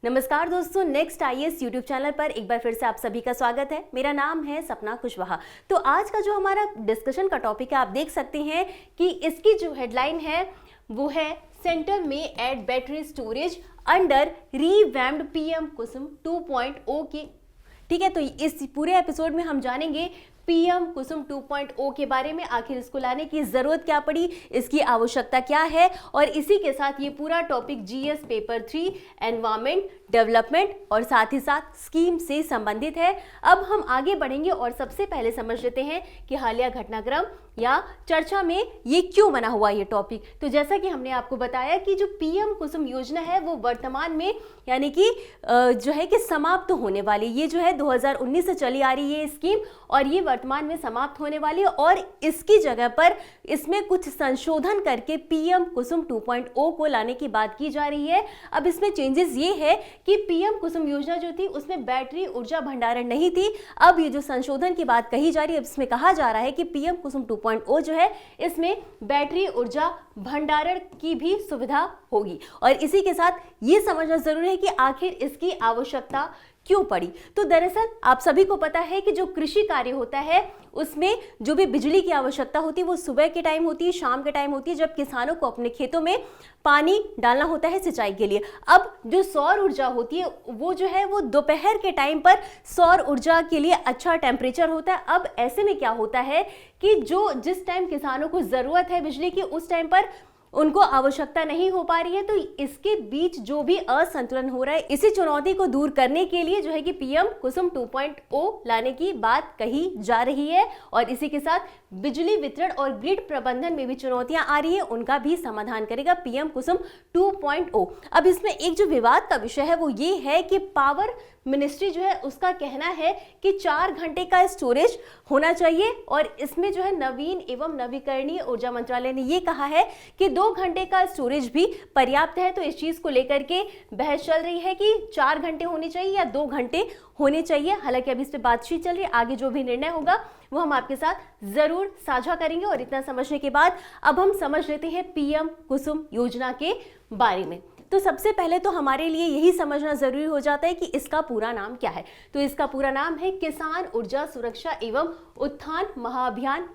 नमस्कार दोस्तों, next IAS YouTube channel पर एक बार फिर से आप सभी का स्वागत है। मेरा नाम है सपना कुशवाहा। तो आज का जो हमारा डिस्कशन का टॉपिक है, आप देख सकते हैं कि इसकी जो हेडलाइन है वो है सेंटर में add battery storage under revamped PM Kusum 2.0 की। ठीक है, तो इस पूरे एपिसोड में हम जानेंगे पीएम कुसुम 2.0 के बारे में। आखिर इसको लाने की जरूरत क्या पड़ी, इसकी आवश्यकता क्या है, और इसी के साथ ये पूरा topic GS paper 3 environment development और साथ ही साथ स्कीम से संबंधित है। अब हम आगे बढ़ेंगे और सबसे पहले समझ लेते हैं कि हालिया घटनाक्रम या चर्चा में ये क्यों बना हुआ ये टॉपिक। तो जैसा कि हमने आपको बताया कि जो पीएम कुसुम योजना है वो वर्तमान में यानी कि जो है कि समाप्त होने वाली, ये जो है 2019 से चली आ रही है स्कीम, और ये वर्तमान में समाप्त होने वाली है। और इसकी जगह पर इसमें कुछ संशोधन करके पीएम कुसुम 2.0 को लाने की बात की जा रही है। अब इसमें चेंजेस ये है कि पीएम कुसुम योजना जो थी उसमें बैटरी ऊर्जा भंडारण नहीं थी। अब ये जो संशोधन की बात कही जा रही है, इसमें कहा जा रहा है कि पीएम कुसुम 2.0 जो है इसमें बैटरी ऊर्जा भंडारण की भी सुविधा होगी। और इसी के साथ ये समझना जरूरी है कि आखिर इसकी आवश्यकता क्यों पड़ी। तो दरअसल आप सभी को पता है कि जो कृषि कार्य होता है उसमें जो भी बिजली की आवश्यकता होती है वो सुबह के टाइम होती है, शाम के टाइम होती है, जब किसानों को अपने खेतों में पानी डालना होता है सिंचाई के लिए। अब जो सौर ऊर्जा होती है वो जो है वो दोपहर के टाइम पर सौर ऊर्जा के लिए अच्छा टेम्परेचर होता है। अब ऐसे में क्या होता है कि जो जिस टाइम किसानों को जरूरत है बिजली की, उस टाइम पर उनको आवश्यकता नहीं हो पा रही है। तो इसके बीच जो भी असंतुलन हो रहा है, इसी चुनौती को दूर करने के लिए जो है कि पीएम कुसुम 2.0 लाने की बात कही जा रही है। और इसी के साथ बिजली वितरण और ग्रिड प्रबंधन में भी चुनौतियां आ रही है, उनका भी समाधान करेगा पीएम कुसुम 2.0। अब इसमें एक जो विवाद का विषय है वो ये है कि पावर मिनिस्ट्री जो है उसका कहना है कि 4 घंटे का स्टोरेज होना चाहिए, और इसमें जो है नवीन एवं नवीकरणीय ऊर्जा मंत्रालय ने ये कहा है कि 2 घंटे का स्टोरेज भी पर्याप्त है। तो इस चीज को लेकर के बहस चल रही है कि 4 घंटे होने चाहिए या 2 घंटे होने चाहिए। हालांकि अभी इस पे बातचीत चल रही है, आगे जो भी निर्णय होगा वो हम आपके साथ जरूर साझा करेंगे। और इतना समझने के बाद अब हम समझ लेते हैं पीएम कुसुम योजना के बारे में। तो सबसे पहले तो हमारे लिए यही समझना जरूरी हो जाता है कि इसका पूरा नाम क्या है। तो इसका पूरा नाम है किसान ऊर्जा सुरक्षा एवं उत्थान महाअभियान।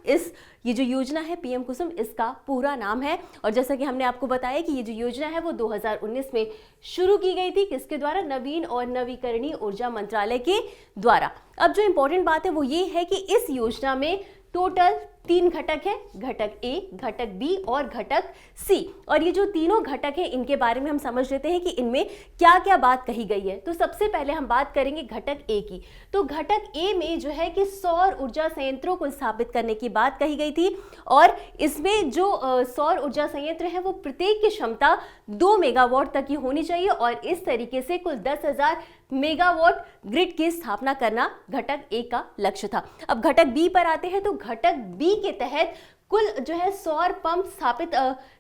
ये जो योजना है पीएम कुसुम, इसका पूरा नाम है। और जैसा कि हमने आपको बताया कि ये जो योजना है वो 2019 में शुरू की गई थी, किसके द्वारा? नवीन और नवीकरणीय ऊर्जा मंत्रालय के द्वारा। अब जो इंपॉर्टेंट बात है वो ये है कि इस योजना में टोटल 3 घटक है, घटक ए, घटक बी और घटक सी। और ये जो तीनों घटक हैं इनके बारे में हम समझ लेते हैं कि इनमें क्या क्या बात कही गई है। तो सबसे पहले हम बात करेंगे घटक ए की। तो घटक ए में जो है कि सौर ऊर्जा संयंत्रों को स्थापित करने की बात कही गई थी। और इसमें जो सौर ऊर्जा संयंत्र है वो प्रत्येक की क्षमता 2 मेगावाट तक की होनी चाहिए, और इस तरीके से कुल 10,000 मेगावाट ग्रिड की स्थापना करना घटक ए का लक्ष्य था। अब घटक बी पर आते हैं। तो घटक बी के तहत कुल जो है सौर पंप स्थापित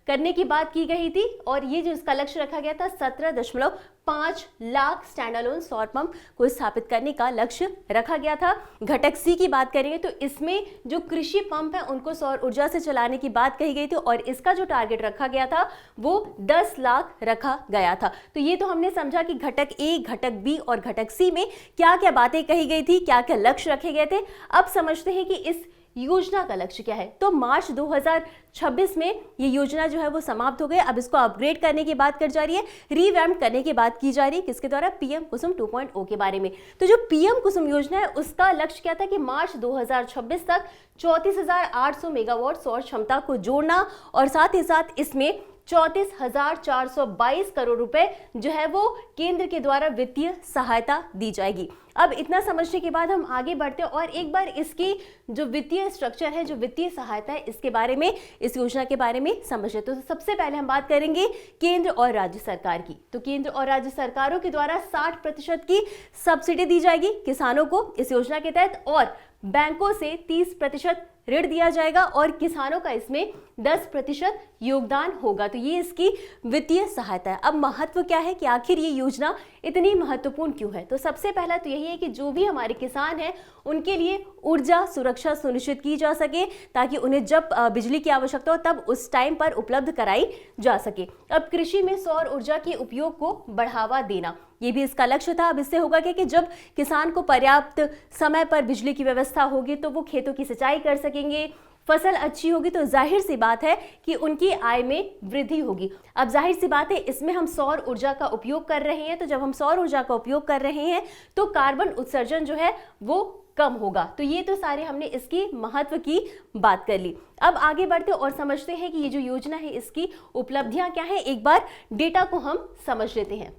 करने की बात की गई थी, और ये जो इसका लक्ष्य रखा गया था 17.5 लाख स्टैंड अलोन सौर पंप को स्थापित करने का लक्ष्य रखा गया था। घटक सी की बात करेंगे तो इसमें जो कृषि पंप है उनको सौर ऊर्जा से चलाने की बात कही गई थी, और इसका जो टारगेट रखा गया था वो 10 लाख रखा गया था। तो ये तो हमने समझा कि घटक ए, घटक बी और घटक सी में क्या क्या बातें कही गई थी, क्या क्या लक्ष्य रखे गए थे। अब समझते हैं कि इस योजना का लक्ष्य क्या है। तो मार्च 2026 में ये योजना जो है वो समाप्त हो गई। अब इसको अपग्रेड करने की बात कर जा रही है, रिवैम्प करने की बात की जा रही है, किसके द्वारा? पीएम कुसुम 2.0 के बारे में। तो जो पीएम कुसुम योजना है उसका लक्ष्य क्या था कि मार्च 2026 तक 34,800 मेगावाट सौर क्षमता को जोड़ना, और साथ ही साथ इसमें 34,422 करोड़ रुपए जो है वो केंद्र के द्वारा वित्तीय सहायता दी जाएगी। अब इतना समझने के बाद हम आगे बढ़ते हैं और एक बार इसकी जो वित्तीय स्ट्रक्चर है, जो वित्तीय सहायता है, इसके बारे में, इस योजना के बारे में समझे। तो सबसे पहले हम बात करेंगे केंद्र और राज्य सरकार की। तो केंद्र और राज्य सरकारों के द्वारा 60% की सब्सिडी दी जाएगी किसानों को इस योजना के तहत, और बैंकों से 30% ऋण दिया जाएगा, और किसानों का इसमें 10% योगदान होगा। तो ये इसकी वित्तीय सहायता है। अब महत्व क्या है कि आखिर ये योजना इतनी महत्वपूर्ण क्यों है? तो सबसे पहला तो यही है कि जो भी हमारे किसान हैं उनके लिए ऊर्जा सुरक्षा सुनिश्चित की जा सके, ताकि उन्हें जब बिजली की आवश्यकता हो तब उस टाइम पर उपलब्ध कराई जा सके। अब कृषि में सौर ऊर्जा के उपयोग को बढ़ावा देना, ये भी इसका लक्ष्य था। अब इससे होगा कि जब किसान को पर्याप्त समय पर बिजली की व्यवस्था होगी तो वो खेतों की सिंचाई कर सकेंगे, फसल अच्छी होगी तो जाहिर सी बात है कि उनकी आय में वृद्धि होगी। अब जाहिर सी बात है इसमें हम सौर ऊर्जा का उपयोग कर रहे हैं, तो जब हम सौर ऊर्जा का उपयोग कर रहे हैं तो कार्बन उत्सर्जन जो है वो कम होगा। तो ये तो सारे हमने इसकी महत्व की बात कर ली। अब आगे बढ़ते और समझते हैं कि ये जो योजना है इसकी उपलब्धियां क्या है। एक बार डेटा को हम समझ लेते हैं।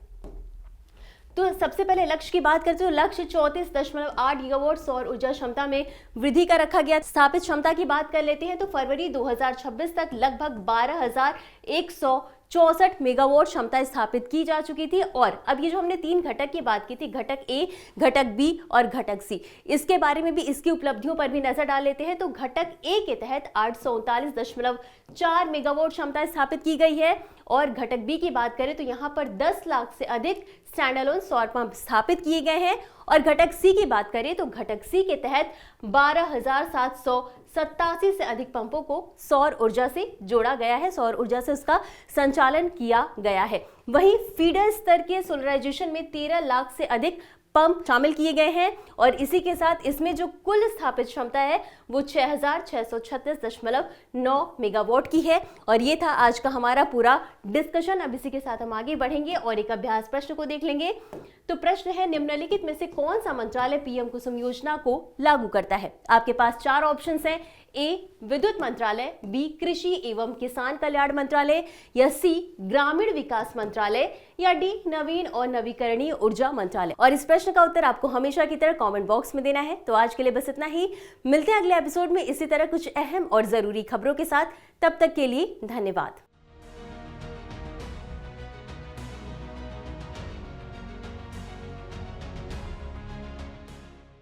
तो सबसे पहले लक्ष्य की बात करते हैं। लक्ष्य 34.8 गीगावाट सौर ऊर्जा क्षमता में वृद्धि का रखा गया। स्थापित क्षमता की बात कर लेते हैं तो फरवरी 2026 तक लगभग 12,164 मेगावाट क्षमता स्थापित की जा चुकी थी। और अब ये जो हमने 3 घटक की बात की थी, घटक ए, घटक बी और घटक सी, इसके बारे में भी, इसकी उपलब्धियों पर भी नजर डाल लेते हैं। तो घटक ए के तहत 839.4 मेगावाट क्षमता स्थापित की गई है। और घटक बी की बात करें तो यहाँ पर 10 लाख से अधिक स्टैंड अलोन सौर पंप स्थापित किए गए हैं। और घटक सी की बात करें तो घटक सी के तहत 12,787 से अधिक पंपों को सौर ऊर्जा से जोड़ा गया है, सौर ऊर्जा से उसका संचालन किया गया है। वहीं फीडर स्तर के सोलराइजेशन में 13 लाख से अधिक पंप शामिल किए गए हैं। और इसी के साथ इसमें जो कुल स्थापित क्षमता है वो 6,636.9 मेगावाट की है। और ये था आज का हमारा पूरा डिस्कशन। अब इसी के साथ हम आगे बढ़ेंगे और एक अभ्यास प्रश्न को देख लेंगे। तो प्रश्न है, निम्नलिखित में से कौन सा मंत्रालय पीएम कुसुम योजना को लागू करता है? आपके पास 4 ऑप्शंस हैं। ए, विद्युत मंत्रालय, बी, कृषि एवं किसान कल्याण मंत्रालय, या सी, ग्रामीण विकास मंत्रालय, या डी, नवीन और नवीकरणीय ऊर्जा मंत्रालय। और इस प्रश्न का उत्तर आपको हमेशा की तरह कमेंट बॉक्स में देना है। तो आज के लिए बस इतना ही। मिलते हैं अगले एपिसोड में इसी तरह कुछ अहम और जरूरी खबरों के साथ। तब तक के लिए धन्यवाद।